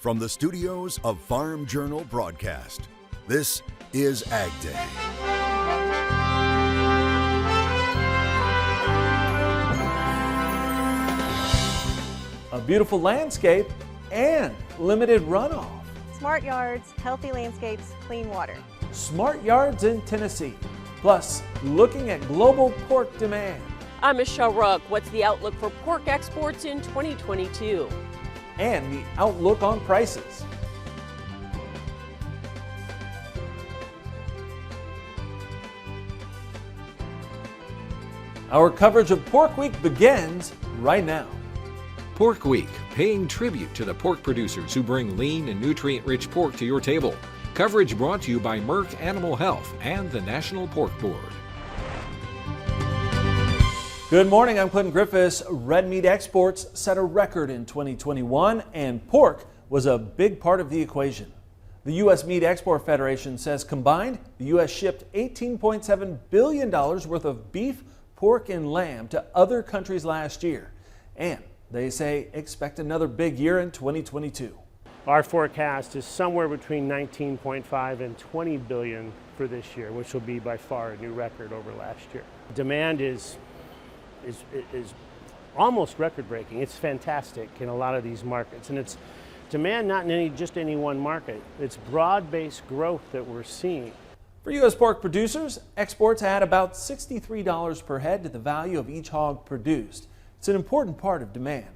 From the studios of Farm Journal Broadcast, this is AgDay. A beautiful landscape and limited runoff. Smart yards, healthy landscapes, clean water. Smart yards in Tennessee. Plus, looking at global pork demand. I'm Michelle Rook. What's the outlook for pork exports in 2022? And the outlook on prices. Our coverage of Pork Week begins right now. Pork Week, paying tribute to the pork producers who bring lean and nutrient-rich pork to your table. Coverage brought to you by Merck Animal Health and the National Pork Board. Good morning, I'm Clinton Griffiths. Red meat exports set a record in 2021, and pork was a big part of the equation. The U.S. Meat Export Federation says combined, the U.S. shipped $18.7 billion worth of beef, pork, and lamb to other countries last year. And they say expect another big year in 2022. Our forecast is somewhere between 19.5 and 20 billion for this year, which will be by far a new record over last year. Demand is almost record-breaking. It's fantastic in a lot of these markets, and it's demand not in just any one market. It's broad-based growth that we're seeing. For U.S. pork producers, exports add about $63 per head to the value of each hog produced. It's an important part of demand.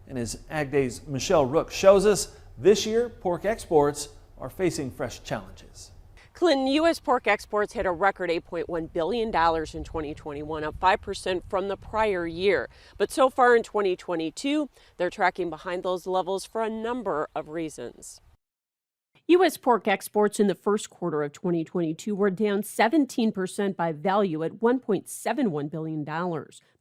And as AgDay's Michelle Rook shows us, this year pork exports are facing fresh challenges. Clinton, U.S. pork exports hit a record $8.1 billion in 2021, up 5% from the prior year. But so far in 2022, they're tracking behind those levels for a number of reasons. U.S. pork exports in the first quarter of 2022 were down 17% by value at $1.71 billion.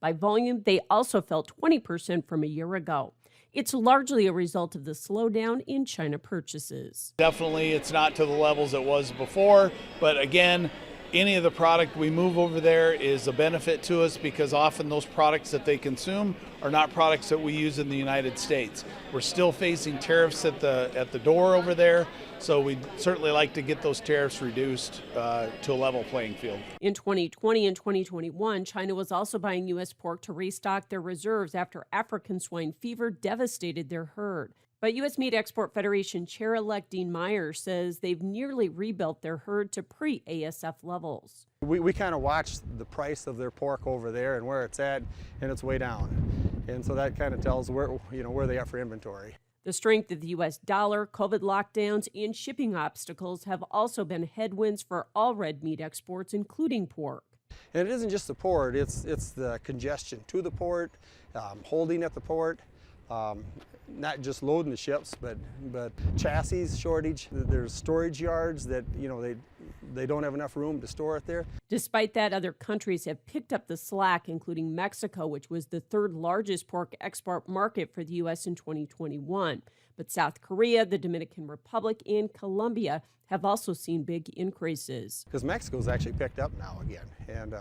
By volume, they also fell 20% from a year ago. It's largely a result of the slowdown in China purchases. Definitely, it's not to the levels it was before, but again, any of the product we move over there is a benefit to us because often those products that they consume are not products that we use in the United States. We're still facing tariffs at the door over there, so we'd certainly like to get those tariffs reduced to a level playing field. In 2020 and 2021, China was also buying U.S. pork to restock their reserves after African swine fever devastated their herd. But U.S. Meat Export Federation Chair-elect Dean Meyer says they've nearly rebuilt their herd to pre-ASF levels. We kind of watch the price of their pork over there and where it's at, and it's way down. And so that kind of tells where they are for inventory. The strength of the U.S. dollar, COVID lockdowns, and shipping obstacles have also been headwinds for all red meat exports, including pork. And it isn't just the port, it's the congestion to the port, holding at the port. Not just loading the ships, but chassis shortage. There's storage yards that they don't have enough room to store it there. Despite that, other countries have picked up the slack, including Mexico, which was the third largest pork export market for the U.S. in 2021. But South Korea, the Dominican Republic, and Colombia have also seen big increases. Because Mexico's actually picked up now again, and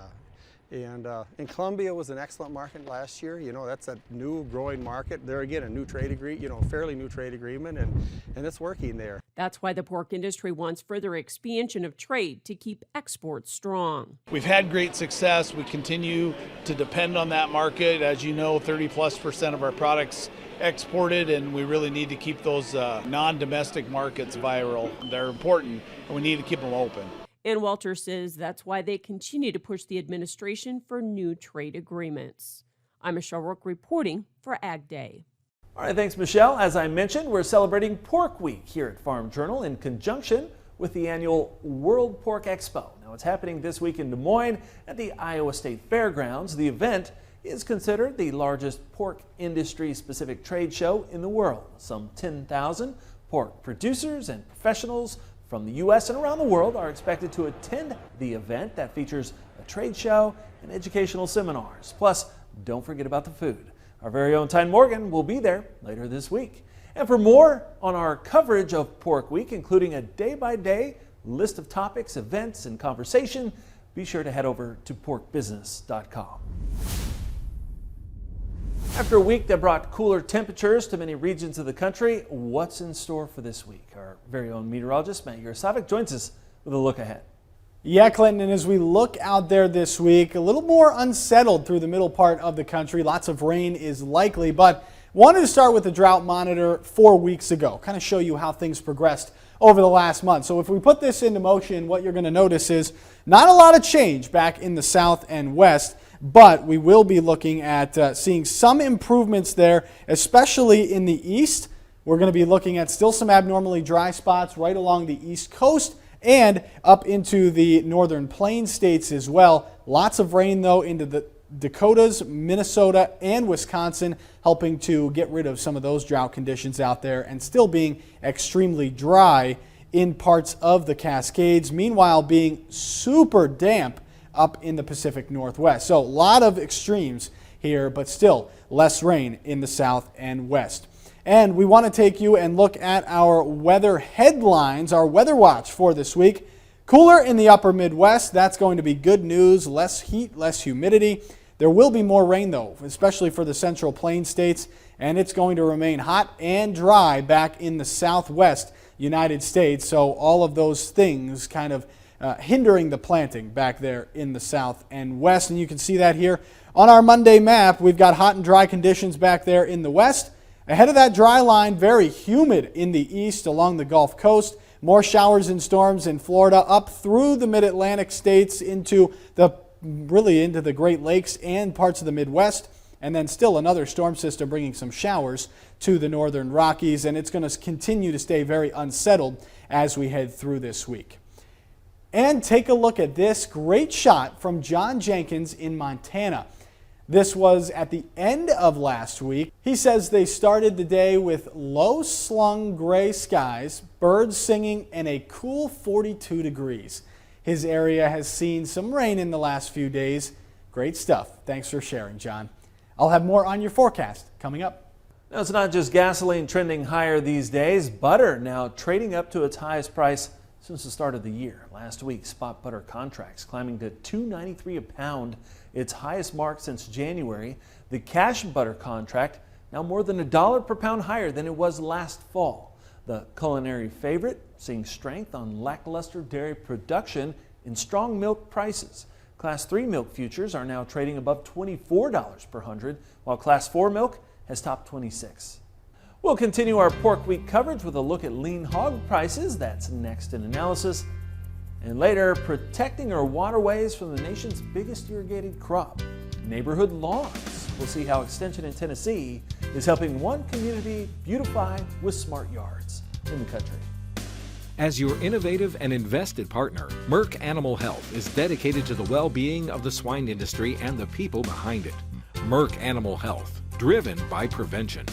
Colombia was an excellent market last year. That's a new growing market. There again, a new trade agreement, fairly new trade agreement, and it's working there. That's why the pork industry wants further expansion of trade to keep exports strong. We've had great success. We continue to depend on that market. As you know, 30+% of our products exported, and we really need to keep those non-domestic markets viral. They're important, and we need to keep them open. And Walter says that's why they continue to push the administration for new trade agreements. I'm Michelle Rook reporting for AgDay. All right, thanks, Michelle. As I mentioned, we're celebrating Pork Week here at Farm Journal in conjunction with the annual World Pork Expo. Now, it's happening this week in Des Moines at the Iowa State Fairgrounds. The event is considered the largest pork industry-specific trade show in the world. Some 10,000 pork producers and professionals from the U.S. and around the world are expected to attend the event that features a trade show and educational seminars. Plus, don't forget about the food. Our very own Tyne Morgan will be there later this week. And for more on our coverage of Pork Week, including a day-by-day list of topics, events, and conversation, be sure to head over to porkbusiness.com. After a week that brought cooler temperatures to many regions of the country, what's in store for this week? Our very own meteorologist, Matt Yurosavik, joins us with a look ahead. Yeah, Clinton, and as we look out there this week, a little more unsettled through the middle part of the country. Lots of rain is likely, but wanted to start with the drought monitor 4 weeks ago, kind of show you how things progressed over the last month. So if we put this into motion, what you're going to notice is not a lot of change back in the south and west. But we will be looking at seeing some improvements there, especially in the east. We're going to be looking at still some abnormally dry spots right along the east coast and up into the northern plain states as well. Lots of rain, though, into the Dakotas, Minnesota, and Wisconsin, helping to get rid of some of those drought conditions out there and still being extremely dry in parts of the Cascades. Meanwhile, being super damp up in the Pacific Northwest. So a lot of extremes here, but still less rain in the south and west. And we want to take you and look at our weather headlines, our weather watch for this week. Cooler in the upper Midwest. That's going to be good news. Less heat, less humidity. There will be more rain, though, especially for the Central Plain states. And it's going to remain hot and dry back in the southwest United States. So all of those things kind of hindering the planting back there in the south and west. And you can see that here on our Monday map. We've got hot and dry conditions back there in the west. Ahead of that dry line, very humid in the east along the Gulf Coast. More showers and storms in Florida up through the mid-Atlantic states into the Great Lakes and parts of the Midwest. And then still another storm system bringing some showers to the northern Rockies. And it's going to continue to stay very unsettled as we head through this week. And take a look at this great shot from John Jenkins in Montana. This was at the end of last week. He says they started the day with low-slung gray skies, birds singing, and a cool 42 degrees. His area has seen some rain in the last few days. Great stuff. Thanks for sharing, John. I'll have more on your forecast coming up. Now, it's not just gasoline trending higher these days. Butter now trading up to its highest price since the start of the year. Last week, spot butter contracts climbing to $2.93 a pound, its highest mark since January. The cash butter contract now more than $1 per pound higher than it was last fall. The culinary favorite seeing strength on lackluster dairy production and strong milk prices. Class 3 milk futures are now trading above $24 per hundred, while Class 4 milk has topped $26. We'll continue our Pork Week coverage with a look at lean hog prices. That's next in analysis. And later, protecting our waterways from the nation's biggest irrigated crop, neighborhood lawns. We'll see how Extension in Tennessee is helping one community beautify with smart yards in the country. As your innovative and invested partner, Merck Animal Health is dedicated to the well-being of the swine industry and the people behind it. Merck Animal Health, driven by prevention.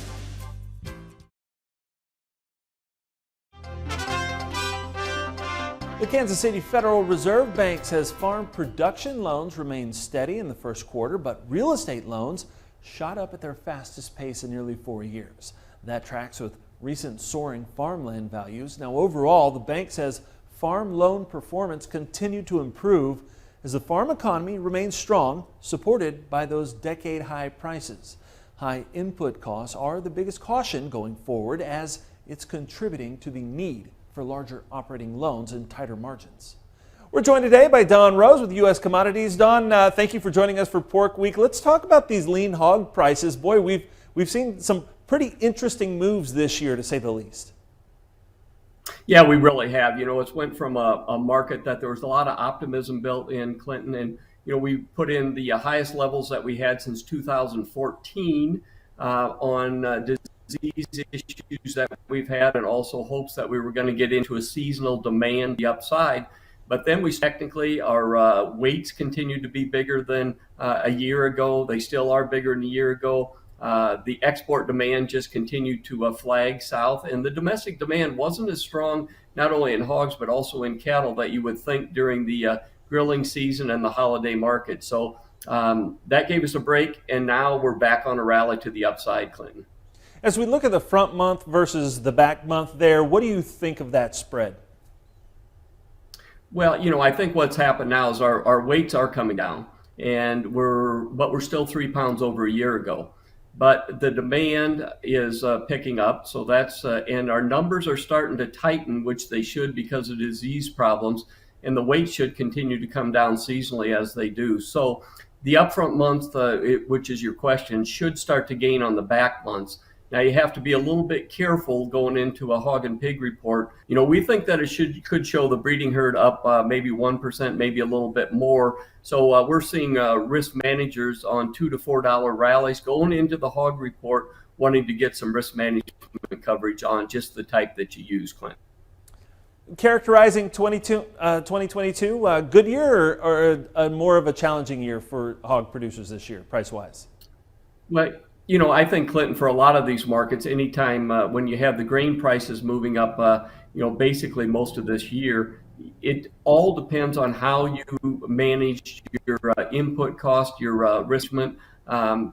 The Kansas City Federal Reserve Bank says farm production loans remained steady in the first quarter, but real estate loans shot up at their fastest pace in nearly 4 years. That tracks with recent soaring farmland values. Now, overall, the bank says farm loan performance continued to improve as the farm economy remains strong, supported by those decade-high prices. High input costs are the biggest caution going forward as it's contributing to the need for larger operating loans and tighter margins. We're joined today by Don Rose with U.S. Commodities. Don, thank you for joining us for Pork Week. Let's talk about these lean hog prices. Boy, we've seen some pretty interesting moves this year, to say the least. Yeah, we really have. You know, it's went from a market that there was a lot of optimism built in, Clinton, and we put in the highest levels that we had since 2014 on disease issues that we've had, and also hopes that we were going to get into a seasonal demand the upside. But then our weights continued to be bigger than a year ago. They still are bigger than a year ago. The export demand just continued to flag south, and the domestic demand wasn't as strong, not only in hogs, but also in cattle, that you would think during the grilling season and the holiday market. So that gave us a break, and now we're back on a rally to the upside, Clinton. As we look at the front month versus the back month there, what do you think of that spread? Well, I think what's happened now is our weights are coming down, and we're still 3 pounds over a year ago. but the demand is picking up. So that's, and our numbers are starting to tighten, which they should because of disease problems, and the weight should continue to come down seasonally as they do. So the upfront months, which is your question, should start to gain on the back months. Now you have to be a little bit careful going into a hog and pig report. We think that it could show the breeding herd up maybe 1%, maybe a little bit more. So we're seeing risk managers on $2 to $4 rallies going into the hog report, wanting to get some risk management coverage on just the type that you use, Clint. Characterizing 2022, good year or more of a challenging year for hog producers this year, price-wise? Well, I think, Clinton, for a lot of these markets, anytime when you have the grain prices moving up, basically most of this year, it all depends on how you manage your input cost, your risk management.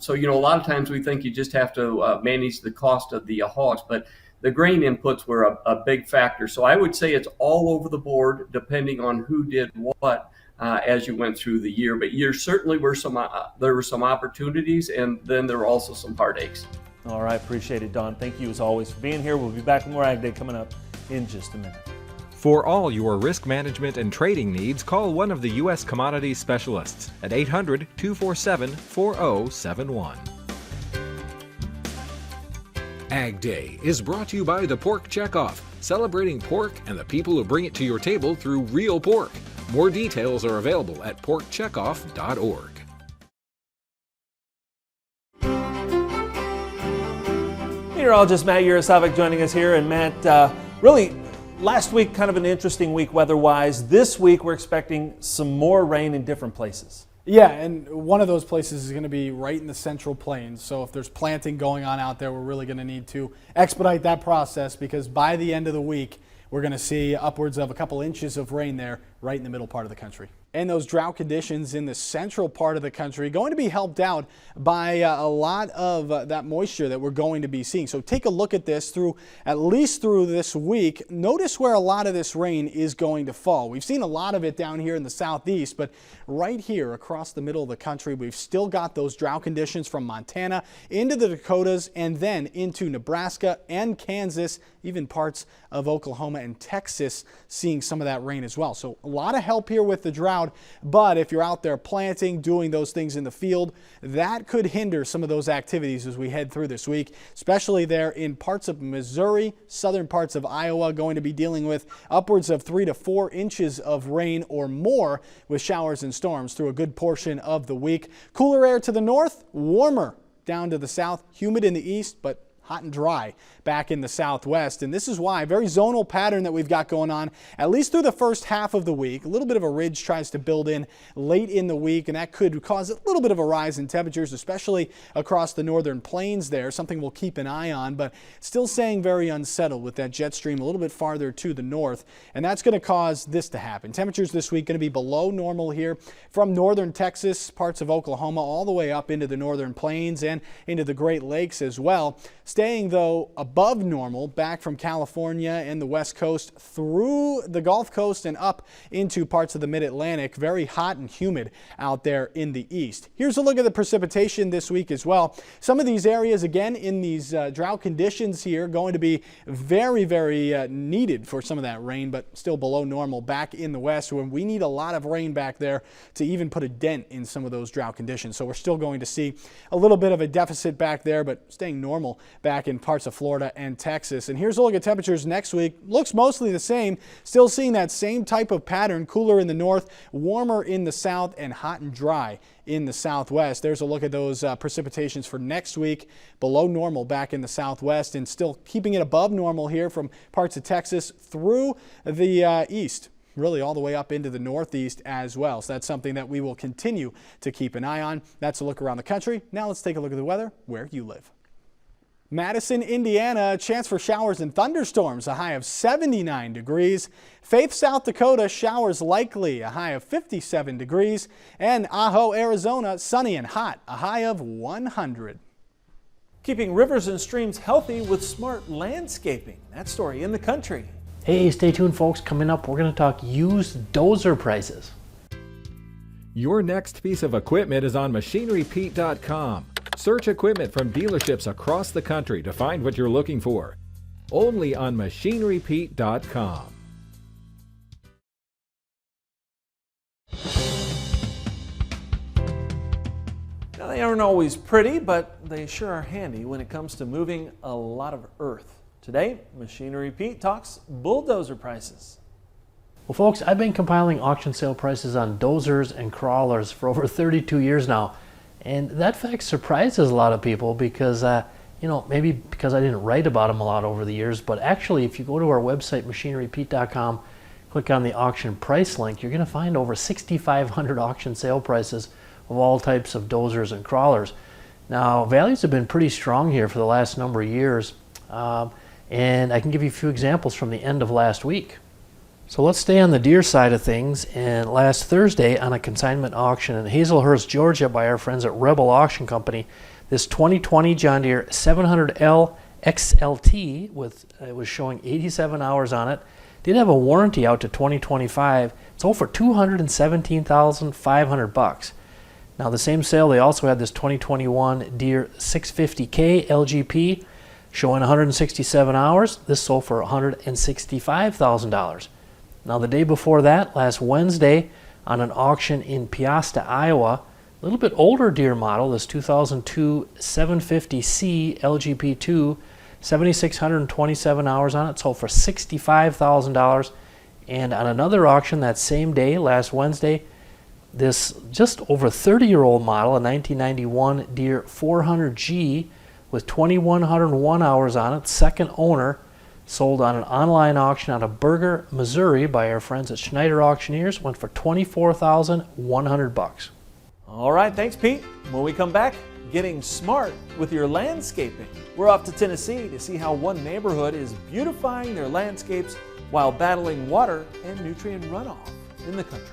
So, a lot of times we think you just have to manage the cost of the hogs, but the grain inputs were a big factor. So I would say it's all over the board, depending on who did what. As you went through the year, but there certainly were some opportunities, and then there were also some heartaches. All right, appreciate it, Don. Thank you as always for being here. We'll be back with more Ag Day coming up in just a minute. For all your risk management and trading needs, call one of the U.S. commodities specialists at 800-247-4071. Ag Day is brought to you by the Pork Checkoff, celebrating pork and the people who bring it to your table through real pork. More details are available at porkcheckoff.org. Meteorologist Matt Yurosavik joining us here. And Matt, really last week kind of an interesting week weather-wise. This week we're expecting some more rain in different places. Yeah, and one of those places is going to be right in the Central Plains. So if there's planting going on out there, we're really going to need to expedite that process, because by the end of the week, we're going to see upwards of a couple inches of rain there right in the middle part of the country. And those drought conditions in the central part of the country going to be helped out by a lot of that moisture that we're going to be seeing. So take a look at this at least through this week. Notice where a lot of this rain is going to fall. We've seen a lot of it down here in the southeast, but right here across the middle of the country, we've still got those drought conditions from Montana into the Dakotas and then into Nebraska and Kansas, even parts of Oklahoma and Texas seeing some of that rain as well. So a lot of help here with the drought, but if you're out there planting, doing those things in the field, that could hinder some of those activities as we head through this week, especially there in parts of Missouri, southern parts of Iowa, going to be dealing with upwards of 3 to 4 inches of rain or more with showers and storms through a good portion of the week. Cooler air to the north, warmer down to the south, humid in the east, but hot and dry back in the southwest. And this is why, very zonal pattern that we've got going on, at least through the first half of the week. A little bit of a ridge tries to build in late in the week, and that could cause a little bit of a rise in temperatures, especially across the northern plains there, something we'll keep an eye on, but still staying very unsettled with that jet stream a little bit farther to the north. And that's going to cause this to happen. Temperatures this week going to be below normal here from northern Texas, parts of Oklahoma, all the way up into the northern plains and into the Great Lakes as well. Staying, though, above normal back from California and the West Coast through the Gulf Coast and up into parts of the Mid-Atlantic. Very hot and humid out there in the east. Here's a look at the precipitation this week as well. Some of these areas, again, in these drought conditions here, going to be very, very needed for some of that rain, but still below normal back in the west, when we need a lot of rain back there to even put a dent in some of those drought conditions. So we're still going to see a little bit of a deficit back there, but staying normal back in parts of Florida and Texas. And here's a look at temperatures next week. Looks mostly the same. Still seeing that same type of pattern. Cooler in the north, warmer in the south, and hot and dry in the southwest. There's a look at those precipitations for next week. Below normal back in the southwest, and still keeping it above normal here from parts of Texas through the east, really all the way up into the northeast as well. So that's something that we will continue to keep an eye on. That's a look around the country. Now let's take a look at the weather where you live. Madison, Indiana, a chance for showers and thunderstorms, a high of 79 degrees. Faith, South Dakota, showers likely, a high of 57 degrees. And Ajo, Arizona, sunny and hot, a high of 100. Keeping rivers and streams healthy with smart landscaping. That story in the country. Hey, stay tuned, folks. Coming up, we're going to talk used dozer prices. Your next piece of equipment is on machinerypete.com. Search equipment from dealerships across the country to find what you're looking for. Only on MachineryPete.com. Now, they aren't always pretty, but they sure are handy when it comes to moving a lot of earth. Today, Machinery Pete talks bulldozer prices. Well, folks, I've been compiling auction sale prices on dozers and crawlers for over 32 years now. And that fact surprises a lot of people because, maybe because I didn't write about them a lot over the years. But actually, if you go to our website, MachineryPete.com, click on the auction price link, you're going to find over 6,500 auction sale prices of all types of dozers and crawlers. Now, values have been pretty strong here for the last number of years. And I can give you a few examples from the end of last week. So let's stay on the Deere side of things. And last Thursday on a consignment auction in Hazelhurst, Georgia by our friends at Rebel Auction Company, this 2020 John Deere 700L XLT it was showing 87 hours on it. Did have a warranty out to 2025. It sold for $217,500. Now the same sale, they also had this 2021 Deere 650K LGP showing 167 hours. This sold for $165,000. Now the day before that, last Wednesday, on an auction in Peosta, Iowa, a little bit older Deere model, this 2002 750C LGP2, 7,627 hours on it, sold for $65,000. And on another auction that same day, last Wednesday, this just over 30-year-old model, a 1991 Deere 400G with 2,101 hours on it, second owner, sold on an online auction out of Berger, Missouri by our friends at Schneider Auctioneers, went for $24,100. All right, thanks, Pete. When we come back, getting smart with your landscaping. We're off to Tennessee to see how one neighborhood is beautifying their landscapes while battling water and nutrient runoff in the country.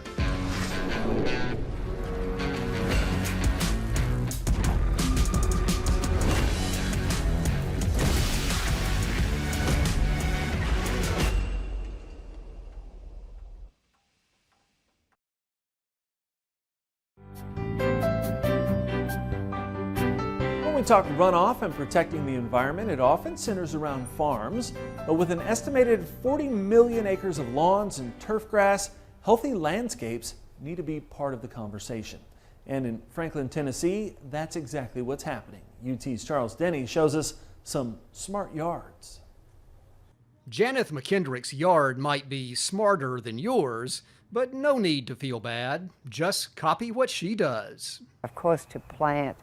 When we talk runoff and protecting the environment, it often centers around farms, but with an estimated 40 million acres of lawns and turf grass, healthy landscapes need to be part of the conversation. And in Franklin, Tennessee, that's exactly what's happening. UT's Charles Denny shows us some smart yards. Janeth McKendrick's yard might be smarter than yours, but no need to feel bad. Just copy what she does. Of course, to plant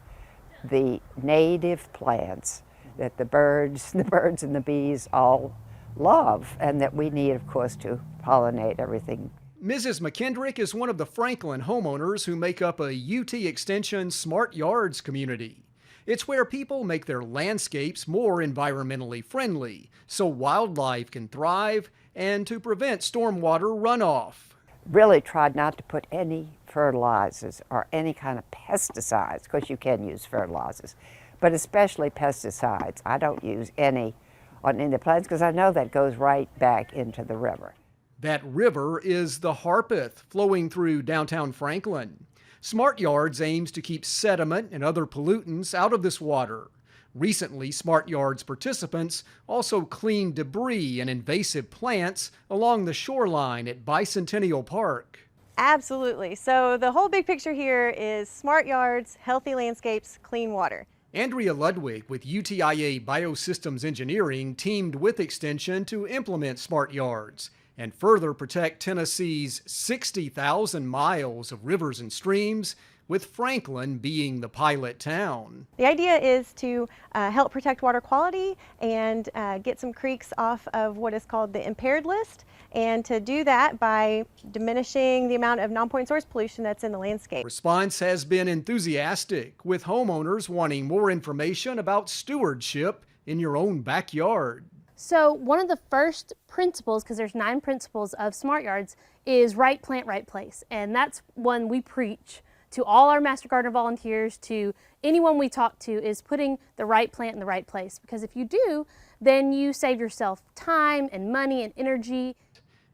the native plants that the birds and the bees all love, and that we need, of course, to pollinate everything. Mrs. McKendrick is one of the Franklin homeowners who make up a UT Extension Smart Yards community. It's where people make their landscapes more environmentally friendly, so wildlife can thrive and to prevent stormwater runoff. Really tried not to put any fertilizers or any kind of pesticides, because you can use fertilizers, but especially pesticides. I don't use any on any of the plants because I know that goes right back into the river. That river is the Harpeth, flowing through downtown Franklin. Smart Yards aims to keep sediment and other pollutants out of this water. Recently, Smart Yards participants also cleaned debris and invasive plants along the shoreline at Bicentennial Park. Absolutely. So the whole big picture here is smart yards, healthy landscapes, clean water. Andrea Ludwig with UTIA Biosystems Engineering teamed with Extension to implement Smart Yards and further protect Tennessee's 60,000 miles of rivers and streams, with Franklin being the pilot town. The idea is to help protect water quality and get some creeks off of what is called the impaired list, and to do that by diminishing the amount of non-point source pollution that's in the landscape. Response has been enthusiastic, with homeowners wanting more information about stewardship in your own backyard. So one of the first principles, because there's 9 principles of Smart Yards, is right plant, right place. And that's one we preach to all our Master Gardener volunteers, to anyone we talk to, is putting the right plant in the right place. Because if you do, then you save yourself time and money and energy.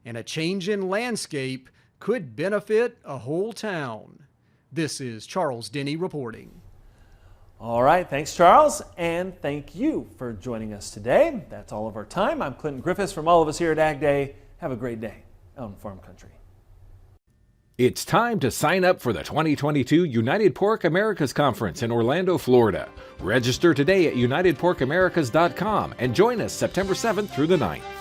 And a change in landscape could benefit a whole town. This is Charles Denny reporting. All right, thanks, Charles, and thank you for joining us today. That's all of our time. I'm Clinton Griffiths from all of us here at AgDay. Have a great day out in farm country. It's time to sign up for the 2022 United Pork Americas Conference in Orlando, Florida. Register today at unitedporkamericas.com and join us September 7th through the 9th.